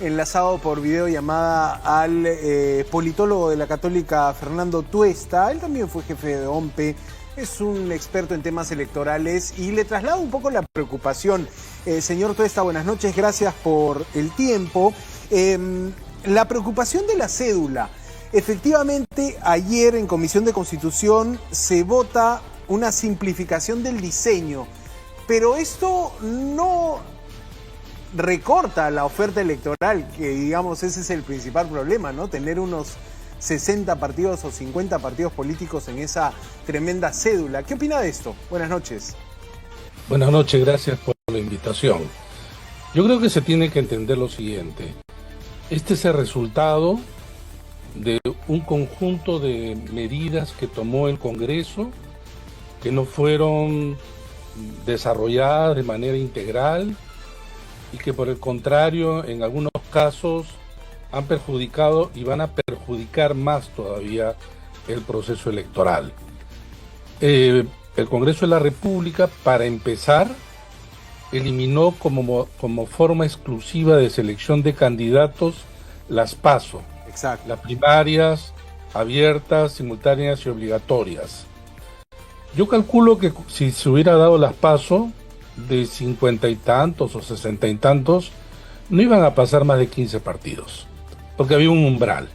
enlazado por videollamada al politólogo de la Católica, Fernando Tuesta. Él también fue jefe de OMPE, es un experto en temas electorales y le traslado un poco la preocupación. Señor Tuesta, buenas noches, gracias por el tiempo. La preocupación de la cédula. Efectivamente, ayer en Comisión de Constitución se vota una simplificación del diseño, pero esto no recorta la oferta electoral, que digamos ese es el principal problema, ¿no? Tener unos 60 partidos o 50 partidos políticos en esa tremenda cédula. ¿Qué opina de esto? Buenas noches. Buenas noches, gracias por la invitación. Yo creo que se tiene que entender lo siguiente. Este es el resultado de un conjunto de medidas que tomó el Congreso, que no fueron desarrolladas de manera integral y que por el contrario en algunos casos han perjudicado y van a perjudicar más todavía el proceso electoral. El Congreso de la República, para empezar, eliminó como forma exclusiva de selección de candidatos las PASO. Exacto. Las primarias abiertas, simultáneas y obligatorias. Yo calculo que si se hubiera dado las PASO de 50 y tantos o 60 y tantos, no iban a pasar más de 15 partidos, porque había un umbral.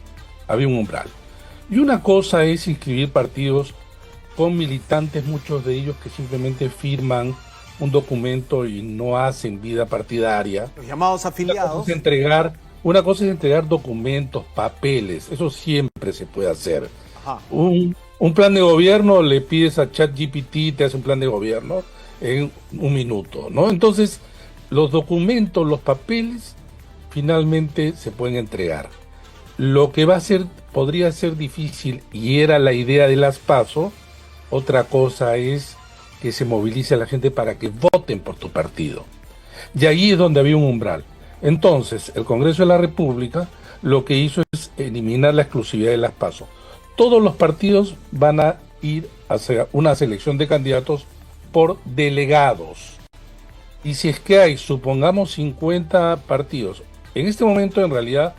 Y una cosa es inscribir partidos con militantes, muchos de ellos que simplemente firman un documento y no hacen vida partidaria. Los llamados afiliados. Una cosa es entregar documentos, papeles, eso siempre se puede hacer. Un plan de gobierno, le pides a ChatGPT, te hace un plan de gobierno en un minuto, ¿no? Entonces, los documentos, los papeles, finalmente se pueden entregar. Lo que podría ser difícil, y era la idea de las PASO, otra cosa es que se movilice a la gente para que voten por tu partido. Y ahí es donde había un umbral. Entonces, el Congreso de la República lo que hizo es eliminar la exclusividad de las PASO. Todos los partidos van a ir a hacer una selección de candidatos por delegados. Y si es que hay, supongamos, 50 partidos, en este momento en realidad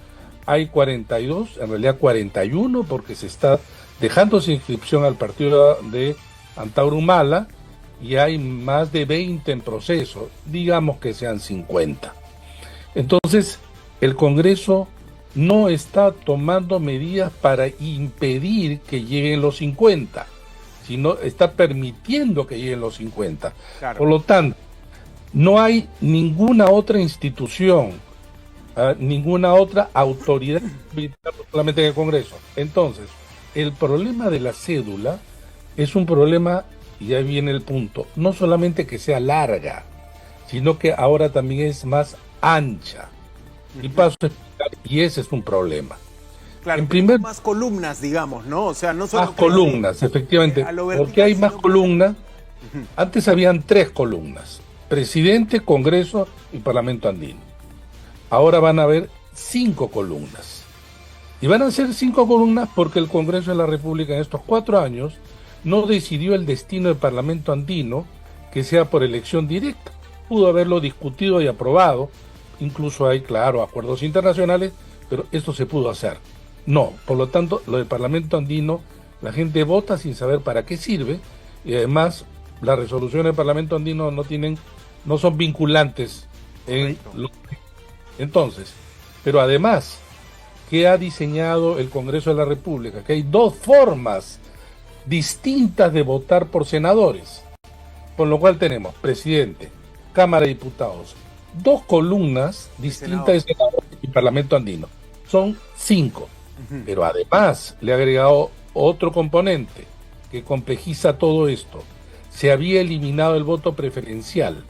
hay 42, en realidad 41, porque se está dejando sin inscripción al partido de Antauro Humala, y hay más de 20 en proceso, digamos que sean 50. Entonces, el Congreso no está tomando medidas para impedir que lleguen los 50, sino está permitiendo que lleguen los 50. Claro. Por lo tanto, no hay ninguna otra institución, ninguna otra autoridad, solamente en el Congreso. Entonces, el problema de la cédula es un problema, y ahí viene el punto, no solamente que sea larga, sino que ahora también es más ancha. Y paso a explicar, y ese es un problema. Claro, más columnas, digamos, ¿no? O sea, no solo más columnas, efectivamente. Porque hay más columnas. Antes habían 3 columnas: presidente, Congreso y Parlamento Andino. Ahora van a haber 5 columnas. Y van a ser 5 columnas porque el Congreso de la República en estos 4 años no decidió el destino del Parlamento Andino que sea por elección directa. Pudo haberlo discutido y aprobado. Incluso hay, claro, acuerdos internacionales, pero esto se pudo hacer. No, por lo tanto, lo del Parlamento Andino, la gente vota sin saber para qué sirve, y además las resoluciones del Parlamento Andino no son vinculantes. Entonces, pero además, ¿qué ha diseñado el Congreso de la República? Que hay 2 formas distintas de votar por senadores, con lo cual tenemos presidente, Cámara de Diputados, 2 columnas distintas de senadores y Parlamento Andino. Son 5. Pero además le ha agregado otro componente que complejiza todo esto. Se había eliminado el voto preferencial.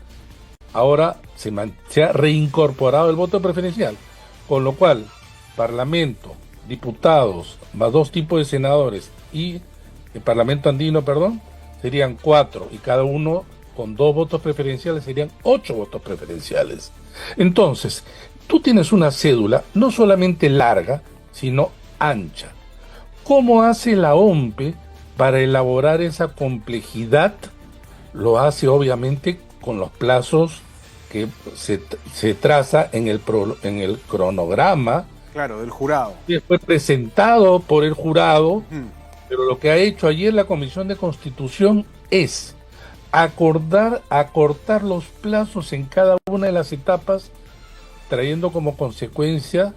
Ahora se ha reincorporado el voto preferencial. Con lo cual, Parlamento, diputados, más 2 tipos de senadores y el Parlamento Andino, serían 4, y cada uno con 2 votos preferenciales serían 8 votos preferenciales. Entonces, tú tienes una cédula no solamente larga, sino ancha. ¿Cómo hace la OMPE para elaborar esa complejidad? Lo hace obviamente con los plazos que se traza en el cronograma. Claro, del jurado. Y fue presentado por el jurado, pero lo que ha hecho ayer la Comisión de Constitución es acortar los plazos en cada una de las etapas, trayendo como consecuencia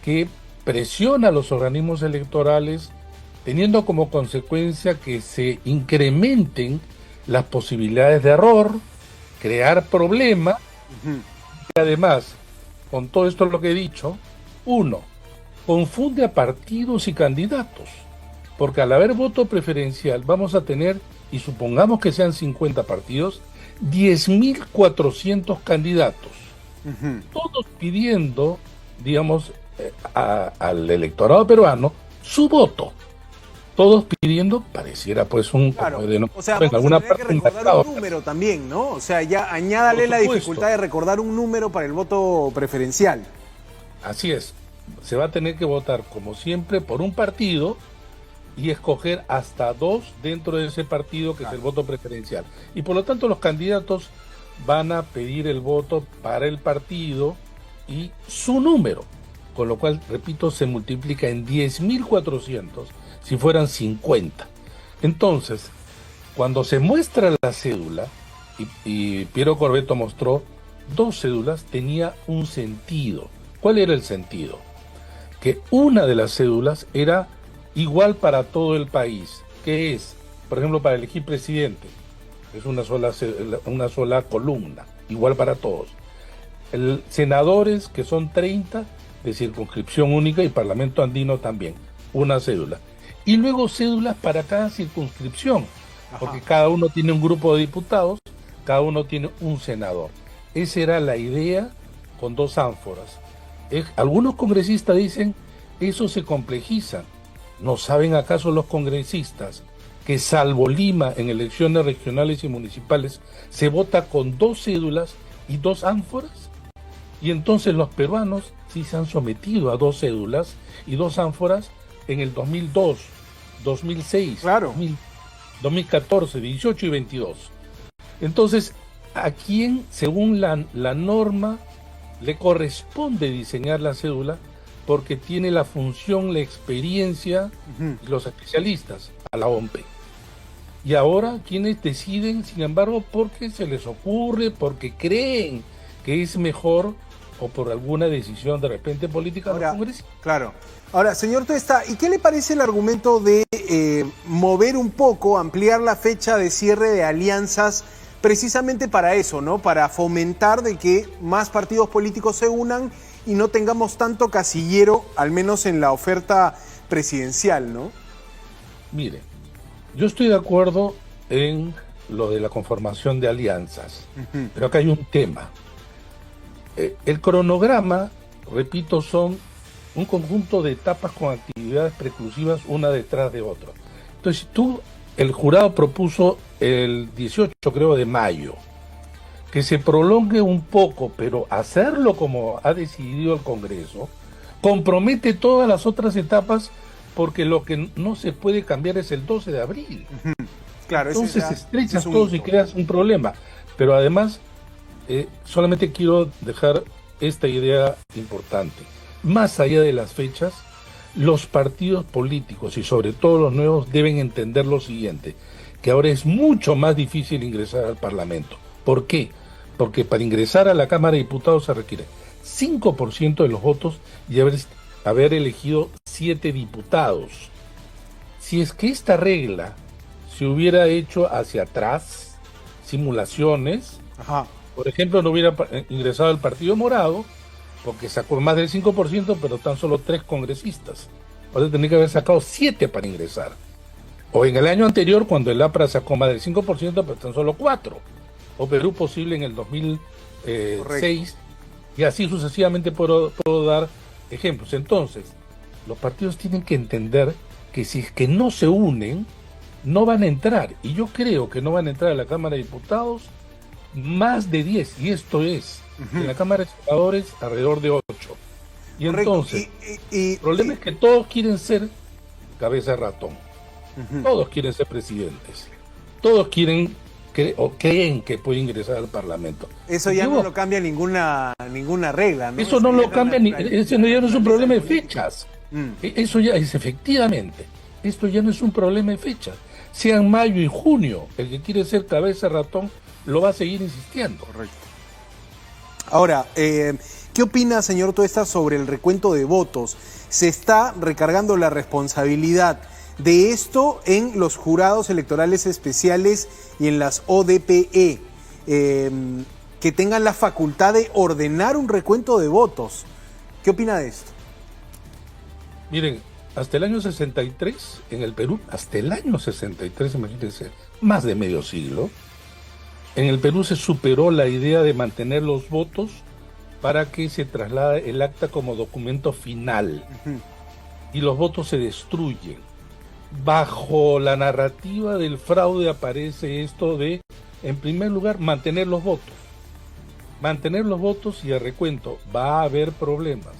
que presiona a los organismos electorales, teniendo como consecuencia que se incrementen las posibilidades de error, crear problemas, y además, con todo esto lo que he dicho, uno, confunde a partidos y candidatos, porque al haber voto preferencial vamos a tener, y supongamos que sean 50 partidos, 10.400 candidatos, todos pidiendo, digamos, al electorado peruano su voto. Todos pidiendo, pareciera pues un... Claro, o sea, vamos alguna a tener que recordar un número también, ¿no? O sea, ya añádale la dificultad de recordar un número para el voto preferencial. Así es, se va a tener que votar como siempre por un partido y escoger hasta 2 dentro de ese partido que es el voto preferencial. Y por lo tanto los candidatos van a pedir el voto para el partido y su número, con lo cual, repito, se multiplica en 10.400 si fueran 50. Entonces, cuando se muestra la cédula, y Piero Corvetto mostró 2 cédulas, tenía un sentido. ¿Cuál era el sentido? Que una de las cédulas era igual para todo el país, que es, por ejemplo, para elegir presidente, es una sola columna, igual para todos. Senadores, que son 30, de circunscripción única, y Parlamento Andino también, una cédula. Y luego cédulas para cada circunscripción, porque cada uno tiene un grupo de diputados, cada uno tiene un senador. Esa era la idea con 2 ánforas. Algunos congresistas dicen, eso se complejiza. ¿No saben acaso los congresistas que salvo Lima en elecciones regionales y municipales se vota con 2 cédulas y 2 ánforas? Y entonces los peruanos sí se han sometido a 2 cédulas y 2 ánforas en el 2002, 2006, claro. 2014, 18 y 22. Entonces, ¿a quién, según la norma, le corresponde diseñar la cédula? Porque tiene la función, la experiencia, los especialistas, a la OMP. Y ahora, ¿quiénes deciden? Sin embargo, porque se les ocurre, porque creen que es mejor, o por alguna decisión de repente política del Congreso. Claro. Ahora, señor Tuesta, ¿y qué le parece el argumento de mover un poco, ampliar la fecha de cierre de alianzas, precisamente para eso, ¿no? Para fomentar de que más partidos políticos se unan y no tengamos tanto casillero, al menos en la oferta presidencial, ¿no? Mire, yo estoy de acuerdo en lo de la conformación de alianzas, pero acá hay un tema. El cronograma, repito, son un conjunto de etapas con actividades preclusivas una detrás de otra. Entonces, el jurado propuso el 18, creo, de mayo, que se prolongue un poco, pero hacerlo como ha decidido el Congreso, compromete todas las otras etapas, porque lo que no se puede cambiar es el 12 de abril. Claro, entonces estrechas todos y creas un problema. Pero además, solamente quiero dejar esta idea importante. Más allá de las fechas, los partidos políticos y sobre todo los nuevos deben entender lo siguiente, que ahora es mucho más difícil ingresar al Parlamento. ¿Por qué? Porque para ingresar a la Cámara de Diputados se requiere 5% de los votos y haber elegido 7 diputados. Si es que esta regla se hubiera hecho hacia atrás, simulaciones, por ejemplo, no hubiera ingresado el Partido Morado, porque sacó más del 5%, pero tan solo 3 congresistas. Ahora tendría que haber sacado 7 para ingresar. O en el año anterior, cuando el APRA sacó más del 5%, pero tan solo 4. O Perú posible en el 2006. Y así sucesivamente puedo dar ejemplos. Entonces, los partidos tienen que entender que si es que no se unen, no van a entrar. Y yo creo que no van a entrar a la Cámara de Diputados más de 10. Y esto es, en la Cámara de Senadores, alrededor de 8. Y entonces, el problema es que todos quieren ser cabeza de ratón. Todos quieren ser presidentes. Todos quieren creen que puede ingresar al Parlamento. Eso ya no lo cambia ninguna regla, ¿no? Eso no lo cambia, eso ya no es un problema de fechas. Eso ya es efectivamente, esto ya no es un problema de fechas. Sean mayo y junio, el que quiere ser cabeza de ratón lo va a seguir insistiendo. Correcto. Ahora, ¿qué opina, señor Tuesta, sobre el recuento de votos? ¿Se está recargando la responsabilidad de esto en los jurados electorales especiales y en las ODPE, que tengan la facultad de ordenar un recuento de votos? ¿Qué opina de esto? Miren, hasta el año 63, en el Perú, hasta el año 63, imagínense, más de medio siglo, en el Perú se superó la idea de mantener los votos para que se traslade el acta como documento final. Y los votos se destruyen. Bajo la narrativa del fraude aparece esto de, en primer lugar, mantener los votos. Mantener los votos y el recuento. Va a haber problemas.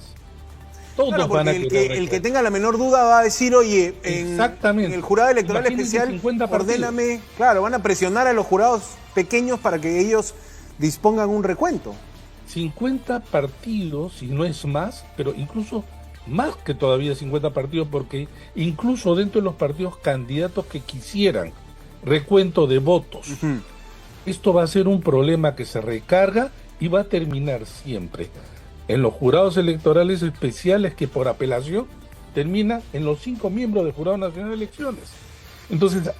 Todos claro, van a el que tenga la menor duda va a decir, oye, en el jurado electoral especial, ordéname. Claro, van a presionar a los jurados pequeños para que ellos dispongan un recuento. 50 partidos, y no es más, pero incluso más que todavía 50 partidos, porque incluso dentro de los partidos candidatos que quisieran recuento de votos. Esto va a ser un problema que se recarga y va a terminar siempre en los jurados electorales especiales, que por apelación termina en los 5 miembros del Jurado Nacional de Elecciones. Entonces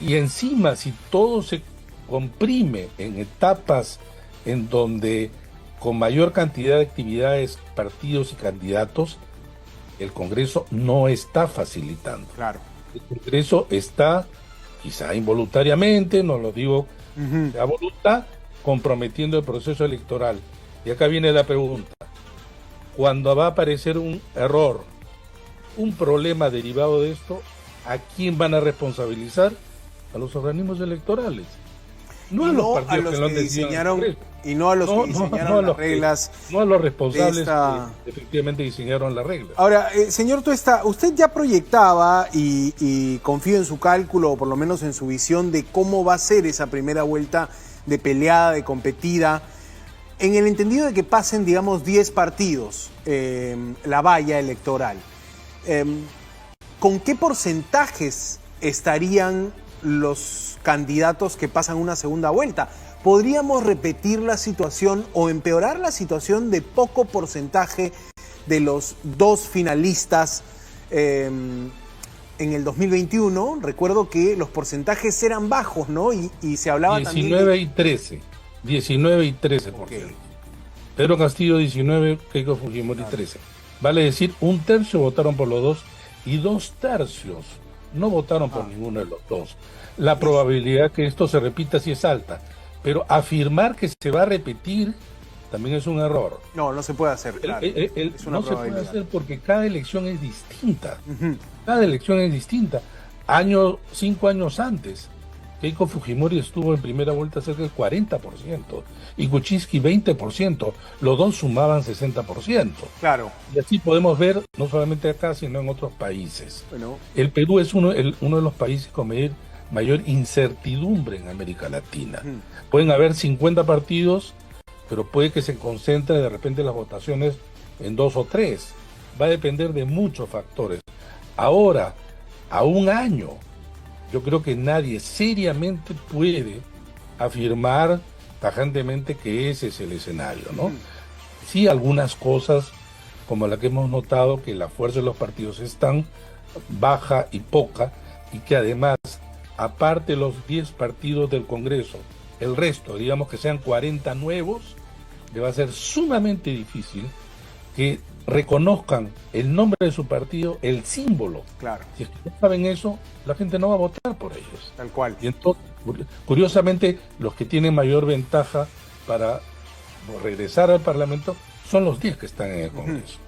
y encima si todo se comprime en etapas en donde con mayor cantidad de actividades, partidos y candidatos, el Congreso no está facilitando. Claro. El Congreso está, quizá involuntariamente, no lo digo a voluntad, comprometiendo el proceso electoral. Y acá viene la pregunta: cuando va a aparecer un error, un problema derivado de esto, ¿a quién van a responsabilizar? A los organismos electorales. No a los partidos que lo diseñaron, y no a los que diseñaron las reglas. No a los responsables que efectivamente diseñaron las reglas. Ahora, señor Tuesta, usted ya proyectaba, y confío en su cálculo, o por lo menos en su visión, de cómo va a ser esa primera vuelta de peleada, de competida, en el entendido de que pasen, digamos, 10 partidos, la valla electoral. ¿Con qué porcentajes estarían los candidatos que pasan una segunda vuelta? ¿Podríamos repetir la situación o empeorar la situación de poco porcentaje de los 2 finalistas en el 2021? Recuerdo que los porcentajes eran bajos, ¿no? Y se hablaba 19 y 13. 19 y 13%. Okay. Pedro Castillo 19, Keiko Fujimori 13. Vale decir, 1/3 votaron por los dos y 2/3 no votaron por ninguno de los dos. La probabilidad que esto se repita sí es alta, pero afirmar que se va a repetir también es un error. No se puede hacer, claro. No se puede hacer porque cada elección es distinta. Cada elección es distinta. 5 años antes, Keiko Fujimori estuvo en primera vuelta cerca del 40% y Kuczynski 20%. Los dos sumaban 60%. Claro. Y así podemos ver, no solamente acá, sino en otros países. Bueno. El Perú es uno de los países con mayor incertidumbre en América Latina. Pueden haber 50 partidos, pero puede que se concentre de repente las votaciones en 2 o 3. Va a depender de muchos factores. Ahora, a un año, yo creo que nadie seriamente puede afirmar tajantemente que ese es el escenario, ¿no? Sí, algunas cosas, como la que hemos notado, que la fuerza de los partidos es tan baja y poca, y que además, aparte los 10 partidos del Congreso, el resto, digamos que sean 40 nuevos, le va a ser sumamente difícil que reconozcan el nombre de su partido, el símbolo. Claro. Si es que no saben eso, la gente no va a votar por ellos. Tal cual. Y entonces, curiosamente, los que tienen mayor ventaja para regresar al Parlamento son los 10 que están en el Congreso.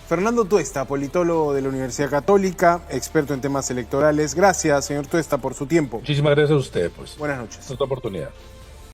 Fernando Tuesta, politólogo de la Universidad Católica, experto en temas electorales. Gracias, señor Tuesta, por su tiempo. Muchísimas gracias a usted, pues. Buenas noches. Hasta otra oportunidad.